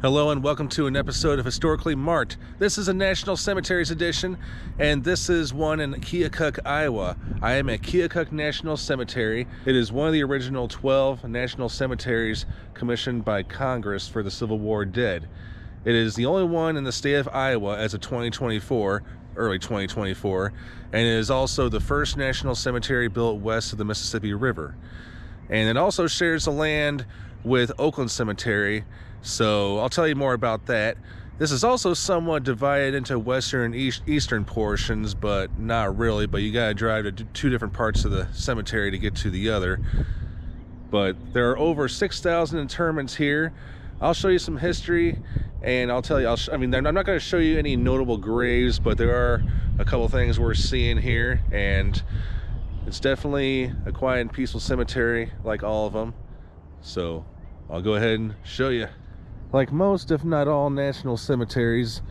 Hello and welcome to an episode of Historically Marked. This is a National Cemeteries edition, and this is one in Keokuk, Iowa. I am at Keokuk National Cemetery. It is one of the original 12 national cemeteries commissioned by Congress for the Civil War dead. It is the only one in the state of Iowa as of 2024, early 2024, and it is also the first national cemetery built west of the Mississippi River. And it also shares the land with Oakland Cemetery, so I'll tell you more about that. This is also somewhat divided into western and eastern portions, but not really, but you gotta drive to two different parts of the cemetery to get to the other. But there are over 6,000 interments here. I'll show you some history, and I'll tell you, I'm not going to show you any notable graves, but there are a couple things we're seeing here, and it's definitely a quiet and peaceful cemetery like all of them. So I'll go ahead and show you. Like most, if not all, national cemeteries,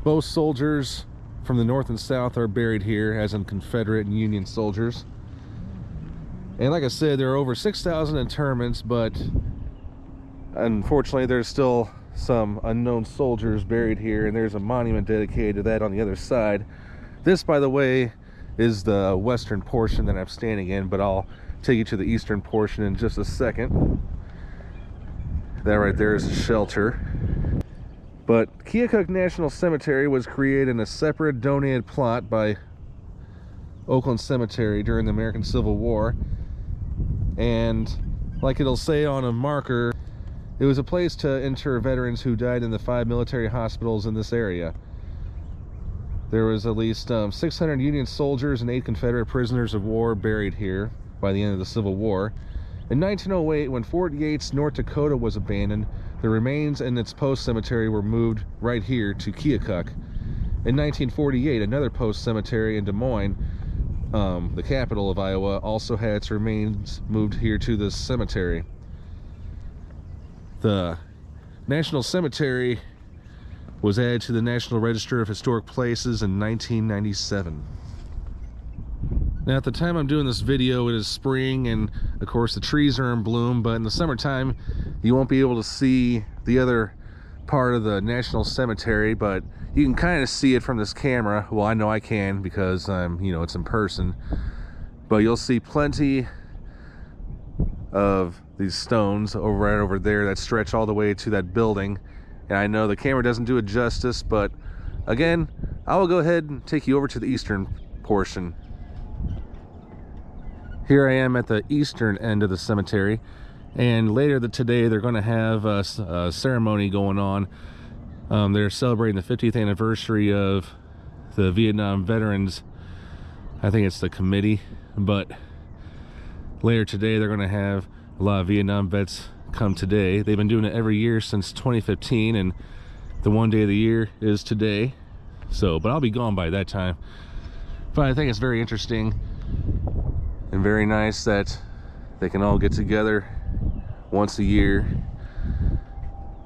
both soldiers from the North and South are buried here, as in Confederate and Union soldiers. And like I said, there are over 6,000 interments, but unfortunately there's still some unknown soldiers buried here, and there's a monument dedicated to that on the other side. This, by the way, is the western portion that I'm standing in, but I'll take you to the eastern portion in just a second. That right there is a shelter. But Keokuk National Cemetery was created in a separate donated plot by Oakland Cemetery during the American Civil War. And like it'll say on a marker, it was a place to inter veterans who died in the 5 military hospitals in this area. There was at least 600 Union soldiers and 8 Confederate prisoners of war buried here by the end of the Civil War. In 1908, when Fort Yates, North Dakota was abandoned, the remains in its post cemetery were moved right here to Keokuk. In 1948, another post cemetery in Des Moines, the capital of Iowa, also had its remains moved here to this cemetery. The National Cemetery was added to the National Register of Historic Places in 1997. Now, at the time I'm doing this video, it is spring, and of course the trees are in bloom, but in the summertime you won't be able to see the other part of the National Cemetery, but you can kind of see it from this camera. Well, I know I can because it's in person, but you'll see plenty of these stones right over there that stretch all the way to that building. And I know the camera doesn't do it justice, but again, I will go ahead and take you over to the eastern portion. Here I am at the eastern end of the cemetery, and later today they're going to have a ceremony going on. They're celebrating the 50th anniversary of the Vietnam veterans. I think it's the committee, but later today they're going to have a lot of Vietnam vets come today. They've been doing it every year since 2015, and the one day of the year is today. So, but I'll be gone by that time. But I think it's very interesting and very nice that they can all get together once a year,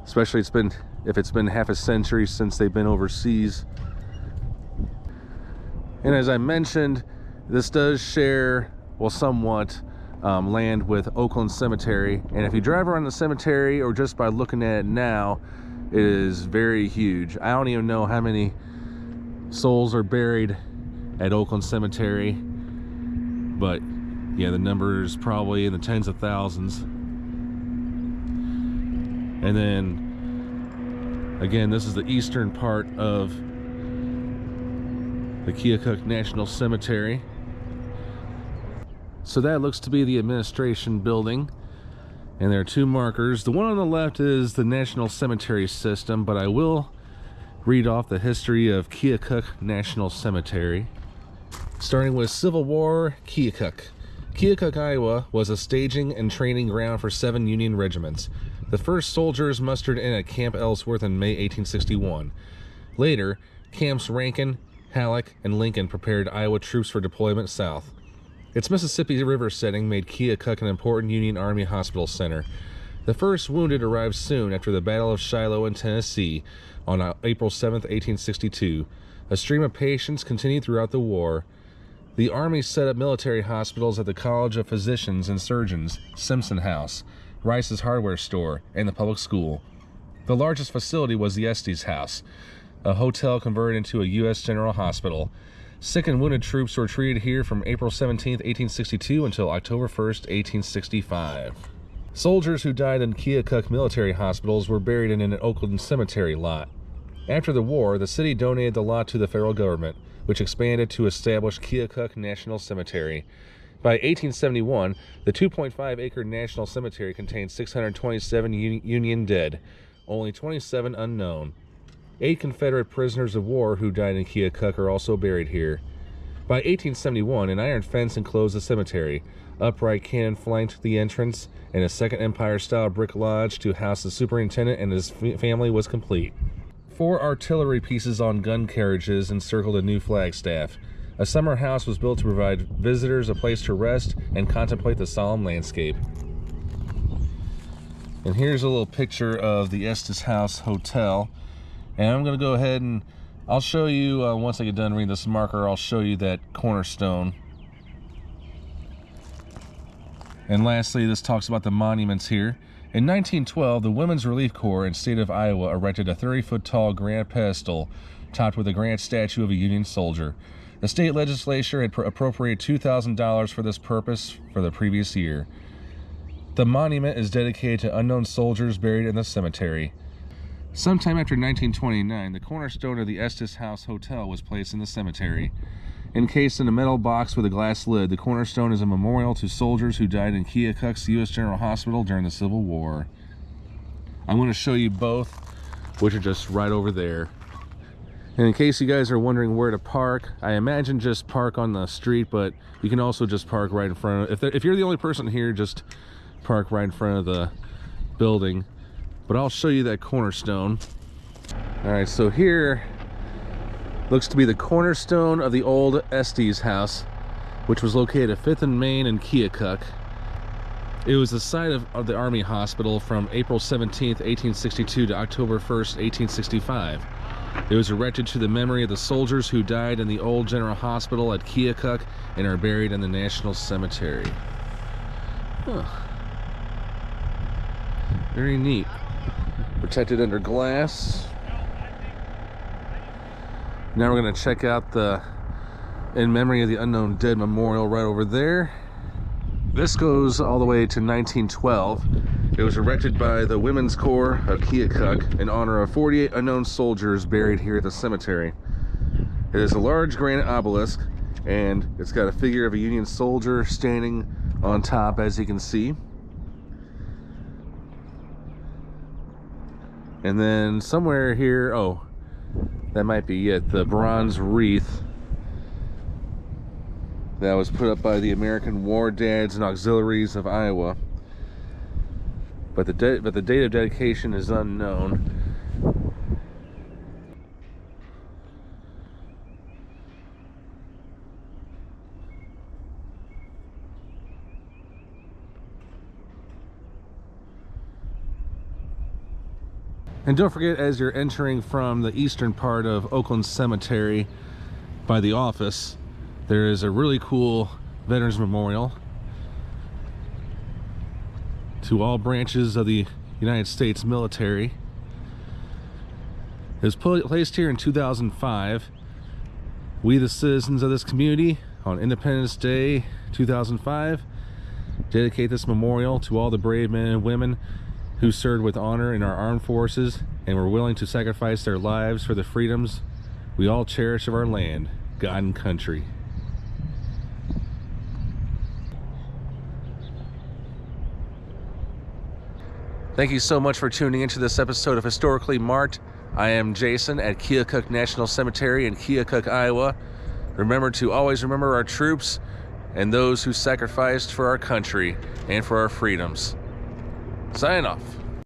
especially if it's been half a century since they've been overseas. And as I mentioned, this does share, well, somewhat land with Oakland Cemetery, and if you drive around the cemetery or just by looking at it now, it is very huge. I don't even know how many souls are buried at Oakland Cemetery, but yeah, the number is probably in the tens of thousands. And then again, this is the eastern part of the Keokuk National Cemetery. So that looks to be the administration building, and there are 2 markers. The one on the left is the National Cemetery System, but I will read off the history of Keokuk National Cemetery. Starting with Civil War, Keokuk. Keokuk, Iowa was a staging and training ground for 7 Union regiments. The first soldiers mustered in at Camp Ellsworth in May 1861. Later, Camps Rankin, Halleck, and Lincoln prepared Iowa troops for deployment south. Its Mississippi River setting made Keokuk an important Union Army hospital center. The first wounded arrived soon after the Battle of Shiloh in Tennessee on April 7, 1862. A stream of patients continued throughout the war. The Army set up military hospitals at the College of Physicians and Surgeons, Simpson House, Rice's hardware store, and the public school. The largest facility was the Estes House, a hotel converted into a U.S. General Hospital. Sick and wounded troops were treated here from April 17, 1862 until October 1, 1865. Soldiers who died in Keokuk military hospitals were buried in an Oakland cemetery lot. After the war, the city donated the lot to the federal government, which expanded to establish Keokuk National Cemetery. By 1871, the 2.5-acre National Cemetery contained 627 Union dead, only 27 unknown. 8 Confederate prisoners of war who died in Keokuk are also buried here. By 1871, an iron fence enclosed the cemetery. Upright cannon flanked the entrance, and a Second Empire-style brick lodge to house the superintendent and his family was complete. 4 artillery pieces on gun carriages encircled a new flagstaff. A summer house was built to provide visitors a place to rest and contemplate the solemn landscape. And here's a little picture of the Estes House Hotel. And I'm going to go ahead and I'll show you, once I get done reading this marker, I'll show you that cornerstone. And lastly, this talks about the monuments here. In 1912, the Women's Relief Corps in the state of Iowa erected a 30-foot tall granite pedestal topped with a granite statue of a Union soldier. The state legislature had appropriated $2,000 for this purpose for the previous year. The monument is dedicated to unknown soldiers buried in the cemetery. Sometime after 1929, the cornerstone of the Estes House Hotel was placed in the cemetery. Encased in a metal box with a glass lid, the cornerstone is a memorial to soldiers who died in Keokuk's U.S. General Hospital during the Civil War. I'm going to show you both, which are just right over there. And in case you guys are wondering where to park, I imagine just park on the street, but you can also just park right in front of, if you're the only person here, just park right in front of the building. But I'll show you that cornerstone. Alright, so here looks to be the cornerstone of the old Estes House, which was located at 5th and Main in Keokuk. It was the site of the Army Hospital from April 17, 1862 to October 1, 1865. It was erected to the memory of the soldiers who died in the old General Hospital at Keokuk and are buried in the National Cemetery. Huh. Very neat. Protected under glass. Now we're going to check out the In Memory of the Unknown Dead Memorial right over there. This goes all the way to 1912. It was erected by the Women's Corps of Keokuk in honor of 48 unknown soldiers buried here at the cemetery. It is a large granite obelisk, and it's got a figure of a Union soldier standing on top, as you can see. And then somewhere here, oh, that might be it, the bronze wreath that was put up by the American War Dads and Auxiliaries of Iowa. But the date of dedication is unknown. And don't forget, as you're entering from the eastern part of Oakland Cemetery by the office, there is a really cool Veterans Memorial to all branches of the United States military. It was placed here in 2005. We, the citizens of this community, on Independence Day 2005, dedicate this memorial to all the brave men and women who served with honor in our armed forces and were willing to sacrifice their lives for the freedoms we all cherish of our land, God and country. Thank you so much for tuning into this episode of Historically Marked. I am Jason at Keokuk National Cemetery in Keokuk, Iowa. Remember to always remember our troops and those who sacrificed for our country and for our freedoms. Sign off.